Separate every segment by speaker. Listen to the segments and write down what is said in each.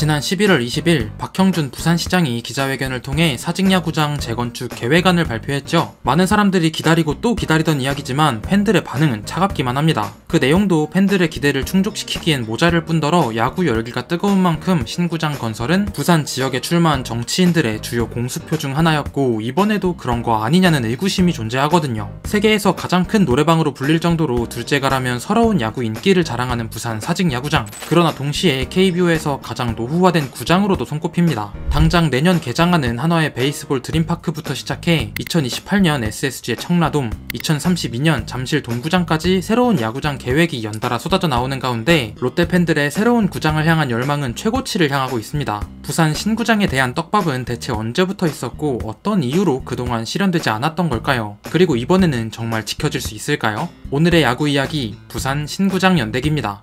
Speaker 1: 지난 11월 20일 박형준 부산시장이 기자회견을 통해 사직야구장 재건축 계획안을 발표했죠. 많은 사람들이 기다리고 또 기다리던 이야기지만 팬들의 반응은 차갑기만 합니다. 그 내용도 팬들의 기대를 충족시키기엔 모자랄 뿐더러 야구 열기가 뜨거운 만큼 신구장 건설은 부산 지역에 출마한 정치인들의 주요 공수표 중 하나였고, 이번에도 그런 거 아니냐는 의구심이 존재하거든요. 세계에서 가장 큰 노래방으로 불릴 정도로 둘째가라면 서러운 야구 인기를 자랑하는 부산 사직야구장. 그러나 동시에 KBO에서 가장 노후화된 구장으로도 손꼽힙니다. 당장 내년 개장하는 한화의 베이스볼 드림파크부터 시작해 2028년 SSG의 청라돔, 2032년 잠실 동구장까지 새로운 야구장 계획이 연달아 쏟아져 나오는 가운데 롯데 팬들의 새로운 구장을 향한 열망은 최고치를 향하고 있습니다. 부산 신구장에 대한 떡밥은 대체 언제부터 있었고 어떤 이유로 그동안 실현되지 않았던 걸까요? 그리고 이번에는 정말 지켜질 수 있을까요? 오늘의 야구 이야기, 부산 신구장 연대기입니다.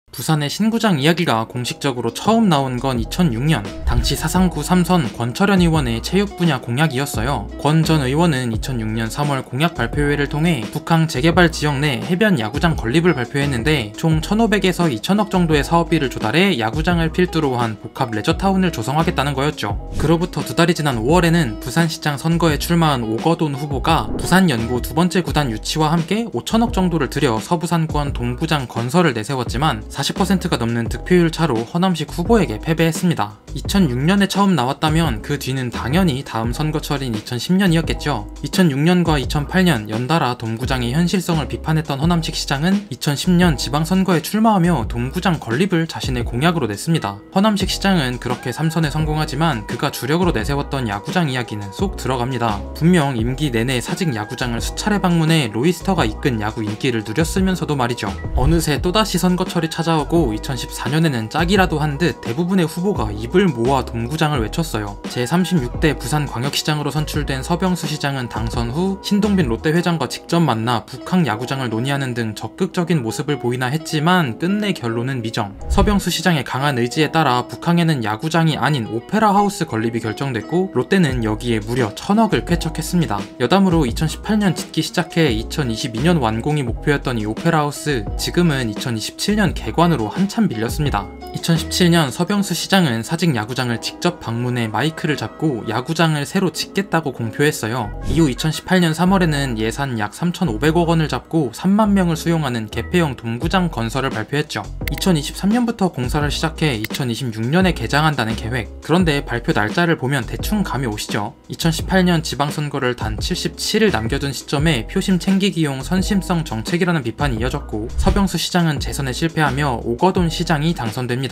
Speaker 1: 부산의 신구장 이야기가 공식적으로 처음 나온 건 2006년 당시 사상구 3선 권철현 의원의 체육 분야 공약이었어요. 권 전 의원은 2006년 3월 공약 발표회를 통해 북항 재개발 지역 내 해변 야구장 건립을 발표했는데 총 1,500에서 2,000억 정도의 사업비를 조달해 야구장을 필두로 한 복합 레저타운을 조성하겠다는 거였죠. 그로부터 두 달이 지난 5월에는 부산시장 선거에 출마한 오거돈 후보가 부산연고 두 번째 구단 유치와 함께 5,000억 정도를 들여 서부산권 동구장 건설을 내세웠지만 40%가 넘는 득표율 차로 허남식 후보에게 패배했습니다. 2006년에 처음 나왔다면 그 뒤는 당연히 다음 선거철인 2010년이었겠죠. 2006년과 2008년 연달아 동구장의 현실성을 비판했던 허남식 시장은 2010년 지방선거에 출마하며 동구장 건립을 자신의 공약으로 냈습니다. 허남식 시장은 그렇게 3선에 성공하지만 그가 주력으로 내세웠던 야구장 이야기는 쏙 들어갑니다. 분명 임기 내내 사직 야구장을 수차례 방문해 로이스터가 이끈 야구 인기를 누렸으면서도 말이죠. 어느새 또다시 선거철이 찾아오고 2014년에는 짝이라도 한 듯 대부분의 후보가 입을 모아 동구장을 외쳤어요. 제36대 부산광역시장으로 선출된 서병수 시장은 당선 후 신동빈 롯데 회장과 직접 만나 북항 야구장을 논의하는 등 적극적인 모습을 보이나 했지만 끝내 결론은 미정. 서병수 시장의 강한 의지에 따라 북항에는 야구장이 아닌 오페라 하우스 건립이 결정됐고 롯데는 여기에 무려 1,000억을 쾌척했습니다. 여담으로 2018년 짓기 시작해 2022년 완공이 목표였던 이 오페라 하우스, 지금은 2027년 개관으로 한참 밀렸습니다. 2017년 서병수 시장은 사직 야구장을 직접 방문해 마이크를 잡고 야구장을 새로 짓겠다고 공표했어요. 이후 2018년 3월에는 예산 약 3,500억 원을 잡고 3만 명을 수용하는 개폐형 동구장 건설을 발표했죠. 2023년부터 공사를 시작해 2026년에 개장한다는 계획. 그런데 발표 날짜를 보면 대충 감이 오시죠. 2018년 지방선거를 단 77일 남겨둔 시점에 표심 챙기기용 선심성 정책이라는 비판이 이어졌고 서병수 시장은 재선에 실패하며 오거돈 시장이 당선됩니다.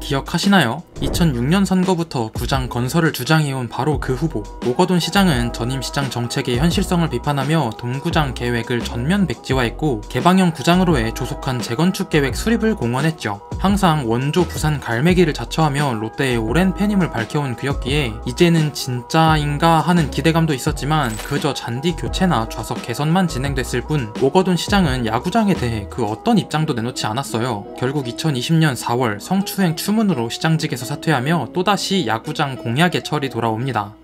Speaker 1: 기억하시나요? 2006년 선거부터 구장 건설을 주장해온 바로 그 후보. 오거돈 시장은 전임 시장 정책의 현실성을 비판하며 동구장 계획을 전면 백지화했고 개방형 구장으로의 조속한 재건축 계획 수립을 공언했죠. 항상 원조 부산 갈매기를 자처하며 롯데의 오랜 팬임을 밝혀온 그였기에 이제는 진짜인가 하는 기대감도 있었지만 그저 잔디 교체나 좌석 개선만 진행됐을 뿐 오거돈 시장은 야구장에 대해 그 어떤 입장도 내놓지 않았어요. 결국 2020년 4월 성추행 추문으로 시장직에서 사퇴하며 또다시 야구장 공약의 철이 돌아옵니다.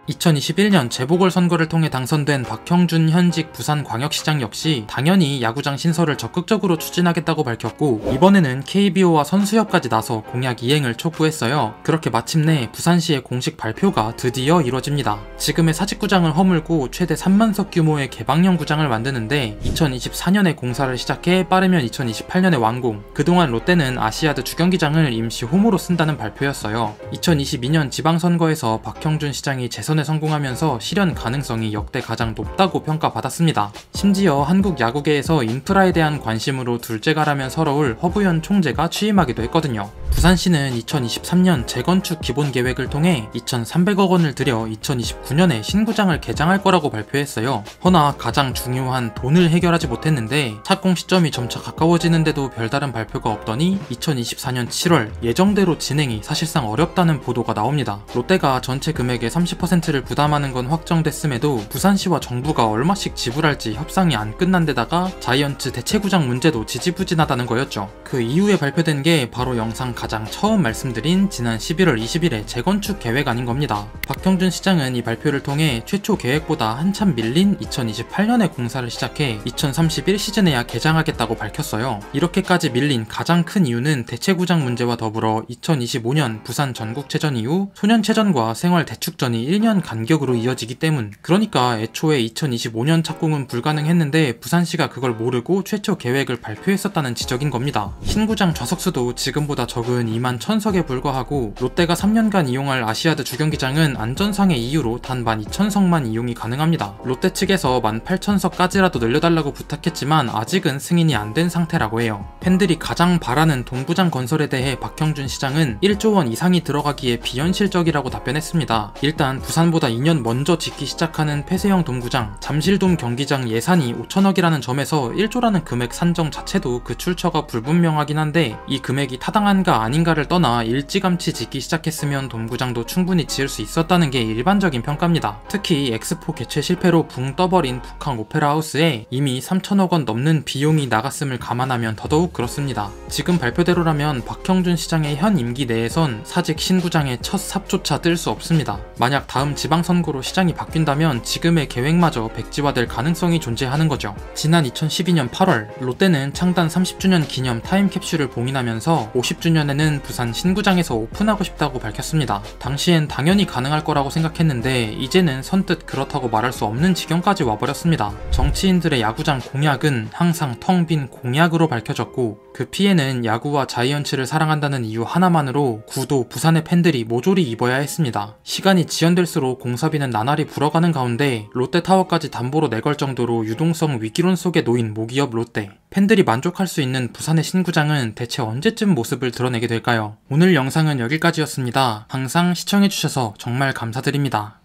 Speaker 1: 2021년 재보궐선거를 통해 당선된 박형준 현직 부산광역시장 역시 당연히 야구장 신설을 적극적으로 추진하겠다고 밝혔고 이번에는 KBO와 선수협까지 나서 공약 이행을 촉구했어요. 그렇게 마침내 부산시의 공식 발표가 드디어 이뤄집니다. 지금의 사직구장을 허물고 최대 3만석 규모의 개방형 구장을 만드는데 2024년에 공사를 시작해 빠르면 2028년에 완공. 그동안 롯데는 아시아드 주경기장을 임시 홈으로 쓴다는 발표였어요. 2022년 지방선거에서 박형준 시장이 재선 성공하면서 실현 가능성이 역대 가장 높다고 평가받았습니다. 심지어 한국 야구계에서 인프라에 대한 관심으로 둘째가라면 서러울 허부연 총재가 취임하기도 했거든요. 부산시는 2023년 재건축 기본계획을 통해 2,300억 원을 들여 2029년에 신구장을 개장할 거라고 발표했어요. 허나 가장 중요한 돈을 해결하지 못했는데 착공 시점이 점차 가까워지는데도 별다른 발표가 없더니 2024년 7월 예정대로 진행이 사실상 어렵다는 보도가 나옵니다. 롯데가 전체 금액의 30%를 부담하는 건 확정됐음에도 부산시와 정부가 얼마씩 지불할지 협상이 안 끝난 데다가 자이언츠 대체구장 문제도 지지부진하다는 거였죠. 그 이후에 발표된 게 바로 영상 가장 처음 말씀드린 지난 11월 20일의 재건축 계획안인 겁니다. 박형준 시장은 이 발표를 통해 최초 계획보다 한참 밀린 2028년에 공사를 시작해 2031 시즌에야 개장하겠다고 밝혔어요. 이렇게까지 밀린 가장 큰 이유는 대체구장 문제와 더불어 2025년 부산 전국체전 이후 소년체전과 생활대축전이 1년 간격으로 이어지기 때문. 그러니까 애초에 2025년 착공은 불가능했는데 부산시가 그걸 모르고 최초 계획을 발표했었다는 지적인 겁니다. 신구장 좌석수도 지금보다 적은 2만 1000석에 불과하고 롯데가 3년간 이용할 아시아드 주경기장은 안전상의 이유로 단 12,000석만 이용이 가능합니다. 롯데 측에서 18,000석까지라도 늘려달라고 부탁했지만 아직은 승인이 안 된 상태라고 해요. 팬들이 가장 바라는 동구장 건설에 대해 박형준 시장은 1조 원 이상이 들어가기에 비현실적이라고 답변했습니다. 일단 부산보다 2년 먼저 짓기 시작하는 폐쇄형 동구장, 잠실돔 경기장 예산이 5천억이라는 점에서 1조라는 금액 산정 자체도 그 출처가 불분명하긴 한데 이 금액이 타당한가 아닌가를 떠나 일찌감치 짓기 시작했으면 돔구장도 충분히 지을 수 있었다는 게 일반적인 평가입니다. 특히 엑스포 개최 실패로 붕 떠버린 북한 오페라 하우스에 이미 3천억 원 넘는 비용이 나갔음을 감안하면 더더욱 그렇습니다. 지금 발표대로라면 박형준 시장의 현 임기 내에선 사직 신구장의 첫 삽조차 뜰 수 없습니다. 만약 다음 지방선거로 시장이 바뀐다면 지금의 계획마저 백지화될 가능성이 존재하는 거죠. 지난 2012년 8월 롯데는 창단 30주년 기념 타임캡슐을 봉인하면서 50주년에는 부산 신구장에서 오픈하고 싶다고 밝혔습니다. 당시엔 당연히 가능할 거라고 생각했는데 이제는 선뜻 그렇다고 말할 수 없는 지경까지 와버렸습니다. 정치인들의 야구장 공약은 항상 텅 빈 공약으로 밝혀졌고 그 피해는 야구와 자이언츠를 사랑한다는 이유 하나만으로 구도 부산의 팬들이 모조리 입어야 했습니다. 시간이 지연될수록 공사비는 나날이 불어가는 가운데 롯데타워까지 담보로 내걸 정도로 유동성 위기론 속에 놓인 모기업 롯데. 팬들이 만족할 수 있는 부산의 신구장은 대체 언제쯤 모습을 드러내게 될까요? 오늘 영상은 여기까지였습니다. 항상 시청해주셔서 정말 감사드립니다.